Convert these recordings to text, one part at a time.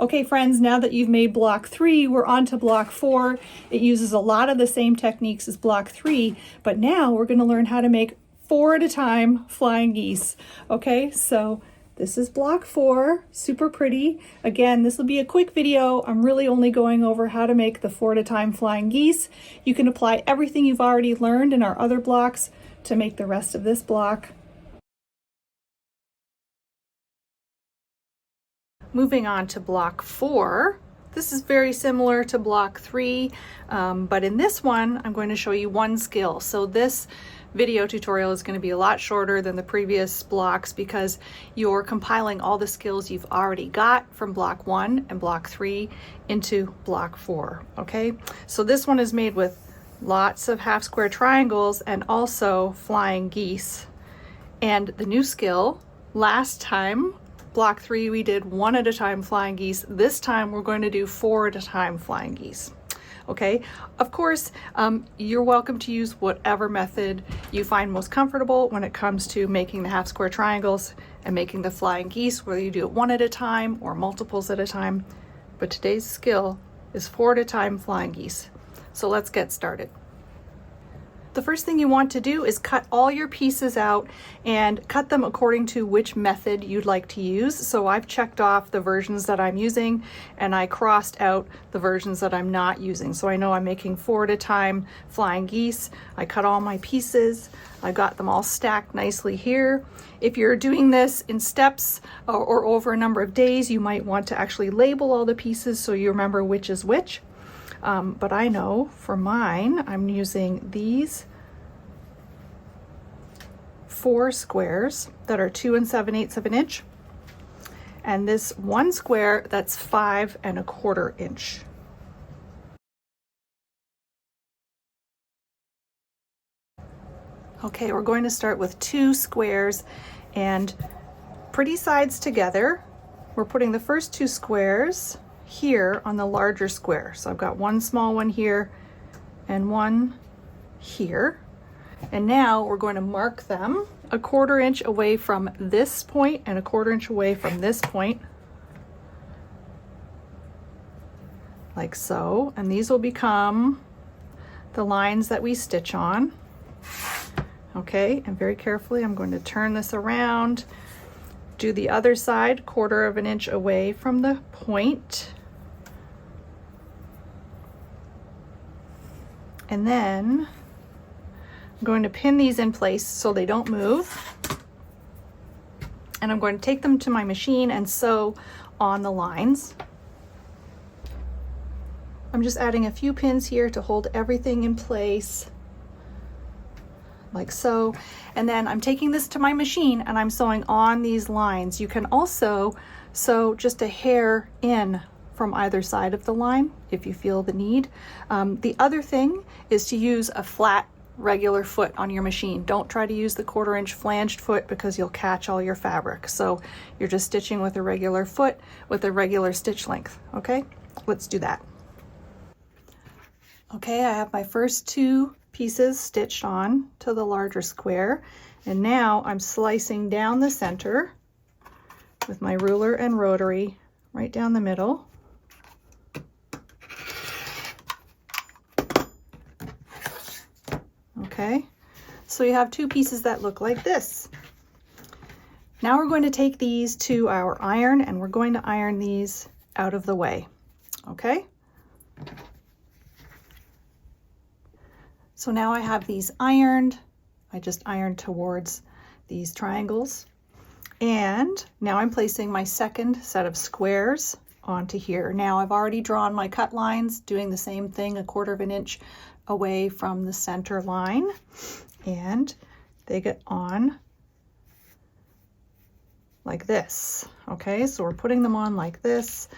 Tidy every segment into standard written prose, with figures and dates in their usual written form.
Okay friends, now that you've made block 3, we're on to block 4. It uses a lot of the same techniques as block 3, but now we're going to learn how to make 4 at a time flying geese. Okay, so this is block 4, super pretty. Again, this will be a quick video. I'm really only going over how to make the 4 at a time flying geese. You can apply everything you've already learned in our other blocks to make the rest of this block. Moving on to block 4, this is very similar to block 3, but in this one, I'm going to show you one skill. So this video tutorial is going to be a lot shorter than the previous blocks because you're compiling all the skills you've already got from block 1 and block 3 into block 4, okay? So this one is made with lots of half square triangles and also flying geese. And the new skill, last time, block 3, we did 1 at a time flying geese. This time we're going to do 4 at a time flying geese. Okay, of course, you're welcome to use whatever method you find most comfortable when it comes to making the half square triangles and making the flying geese, whether you do it 1 at a time or multiples at a time. But today's skill is 4 at a time flying geese. So let's get started. The first thing you want to do is cut all your pieces out and cut them according to which method you'd like to use. So I've checked off the versions that I'm using and I crossed out the versions that I'm not using. So I know I'm making 4 at a time flying geese. I cut all my pieces. I got them all stacked nicely here. If you're doing this in steps or over a number of days, you might want to actually label all the pieces so you remember which is which. But I know for mine, I'm using these 4 squares that are 2 7/8 of an inch, and this 1 square that's 5 1/4 inch. Okay, we're going to start with 2 squares and pretty sides together. We're putting the first 2 squares here on the larger square. So I've got one small one here and one here. And now we're going to mark them 1/4 inch away from this point and 1/4 inch away from this point. Like so. And these will become the lines that we stitch on. Okay, and very carefully I'm going to turn this around. Do the other side 1/4 of an inch away from the point. And then I'm going to pin these in place so they don't move. And I'm going to take them to my machine and sew on the lines. I'm just adding a few pins here to hold everything in place, like so. And then I'm taking this to my machine and I'm sewing on these lines. You can also sew just a hair in from either side of the line if you feel the need. The other thing is to use a flat regular foot on your machine. Don't try to use the 1/4 inch flanged foot because you'll catch all your fabric. So you're just stitching with a regular foot with a regular stitch length. Okay, let's do that. Okay, I have my first 2 pieces stitched on to the larger square, and now I'm slicing down the center with my ruler and rotary right down the middle. Okay, so you have 2 pieces that look like this. Now we're going to take these to our iron and we're going to iron these out of the way. Okay, so now I have these ironed. I just ironed towards these triangles, and now I'm placing my second set of squares onto here. Now I've already drawn my cut lines, doing the same thing 1/4 of an inch away from the center line, and they get on like this. Okay, so we're putting them on like this.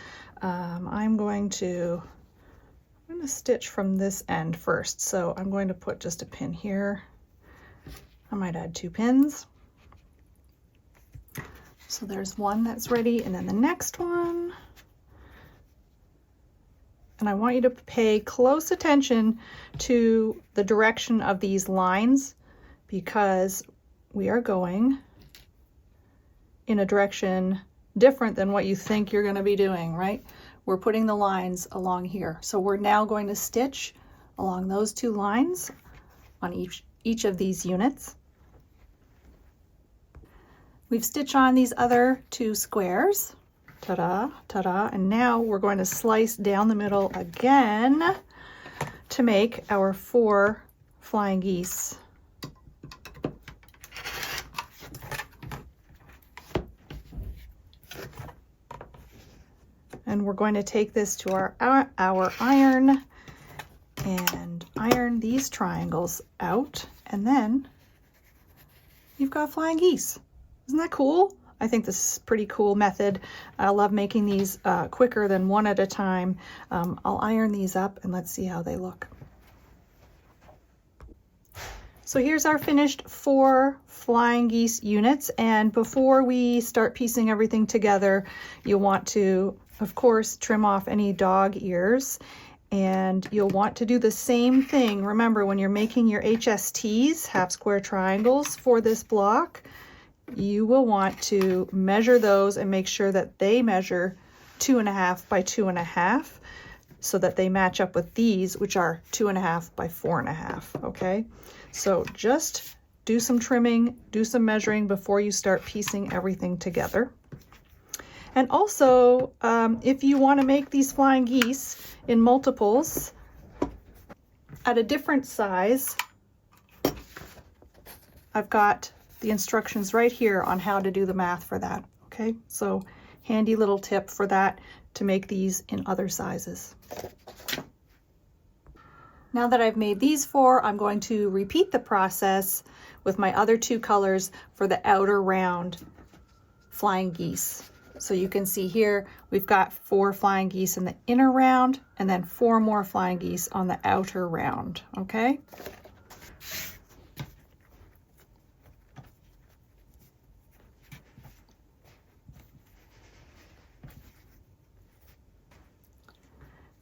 I'm going to stitch from this end first, so I'm going to put just a pin here. I might add 2 pins. So there's one that's ready, and then the next one. And I want you to pay close attention to the direction of these lines because we are going in a direction different than what you think you're going to be doing, right? We're putting the lines along here. So we're now going to stitch along those 2 lines on each of these units. We've stitched on these other 2 squares. Ta-da, ta-da. And now we're going to slice down the middle again to make our 4 flying geese. And we're going to take this to our iron and iron these triangles out, and then you've got flying geese. Isn't that cool? I think this is a pretty cool method. I love making these quicker than one at a time. I'll iron these up and let's see how they look. So here's our finished 4 flying geese units, and before we start piecing everything together, you'll want to, of course, trim off any dog ears, and you'll want to do the same thing. Remember, when you're making your HSTs, half square triangles, for this block, you will want to measure those and make sure that they measure 2.5 by 2.5 so that they match up with these, which are 2.5 by 4.5, okay? So just do some trimming, do some measuring before you start piecing everything together. And also, if you want to make these flying geese in multiples at a different size, I've got the instructions right here on how to do the math for that, okay? So handy little tip for that, to make these in other sizes. Now that I've made these 4, I'm going to repeat the process with my other 2 colors for the outer round flying geese. So you can see here, we've got 4 flying geese in the inner round and then 4 more flying geese on the outer round, okay?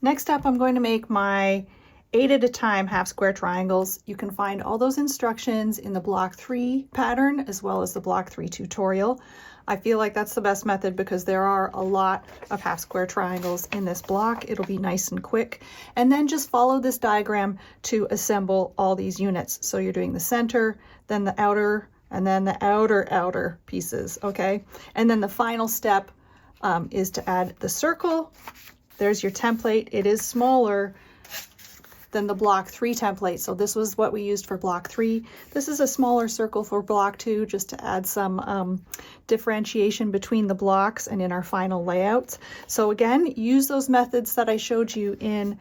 Next up, I'm going to make my 8 at a time half square triangles. You can find all those instructions in the block 3 pattern as well as the block 3 tutorial. I feel like that's the best method because there are a lot of half square triangles in this block. It'll be nice and quick. And then just follow this diagram to assemble all these units. So you're doing the center, then the outer, and then the outer pieces, okay? And then the final step is to add the circle. There's your template. It is smaller than the block 3 template. So this was what we used for block 3. This is a smaller circle for block 2, just to add some differentiation between the blocks and in our final layouts. So again, use those methods that I showed you in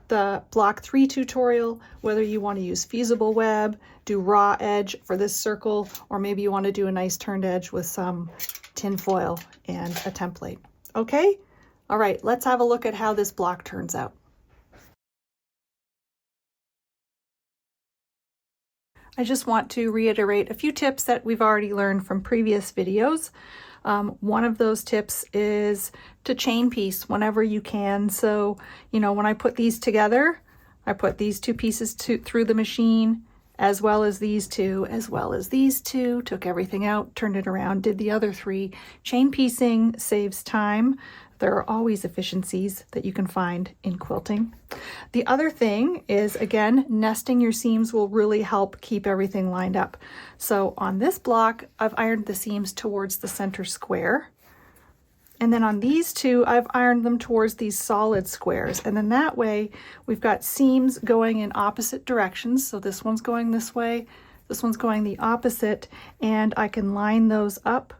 the block 3 tutorial, whether you want to use feasible web, do raw edge for this circle, or maybe you want to do a nice turned edge with some tin foil and a template. Okay? All right, let's have a look at how this block turns out. I just want to reiterate a few tips that we've already learned from previous videos. One of those tips is to chain piece whenever you can. So, you know, when I put these together, I put these 2 pieces through the machine, as well as these 2, as well as these 2, took everything out, turned it around, did the other 3. Chain piecing saves time. There are always efficiencies that you can find in quilting. The other thing is, again, nesting your seams will really help keep everything lined up. So on this block, I've ironed the seams towards the center square. And then on these 2, I've ironed them towards these solid squares. And then that way, we've got seams going in opposite directions. So this one's going this way, this one's going the opposite, and I can line those up.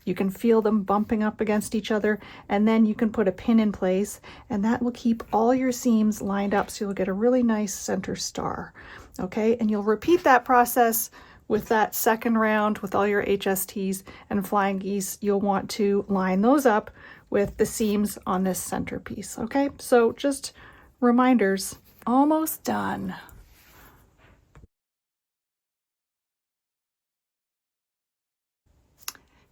You can feel them bumping up against each other, and then you can put a pin in place, and that will keep all your seams lined up so you'll get a really nice center star. Okay, and you'll repeat that process with that second round with all your HSTs and flying geese. You'll want to line those up with the seams on this center piece. Okay, so just reminders, almost done.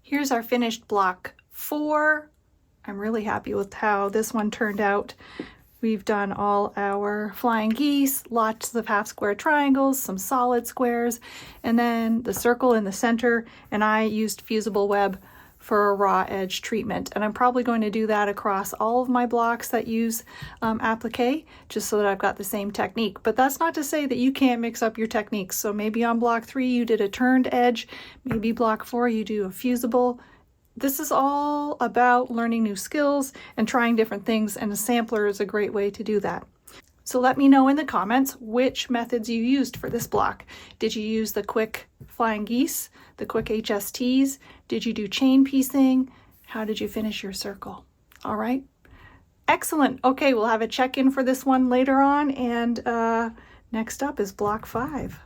Here's our finished block 4. I'm really happy with how this one turned out. We've done all our flying geese, lots of half square triangles, some solid squares, and then the circle in the center. And I used fusible web for a raw edge treatment. And I'm probably going to do that across all of my blocks that use applique, just so that I've got the same technique. But that's not to say that you can't mix up your techniques. So maybe on block 3 you did a turned edge, maybe block 4 you do a fusible. This is all about learning new skills and trying different things, and a sampler is a great way to do that. So let me know in the comments which methods you used for this block. Did you use the quick flying geese, the quick HSTs? Did you do chain piecing? How did you finish your circle? All right, excellent. Okay, we'll have a check-in for this one later on, and next up is block 5.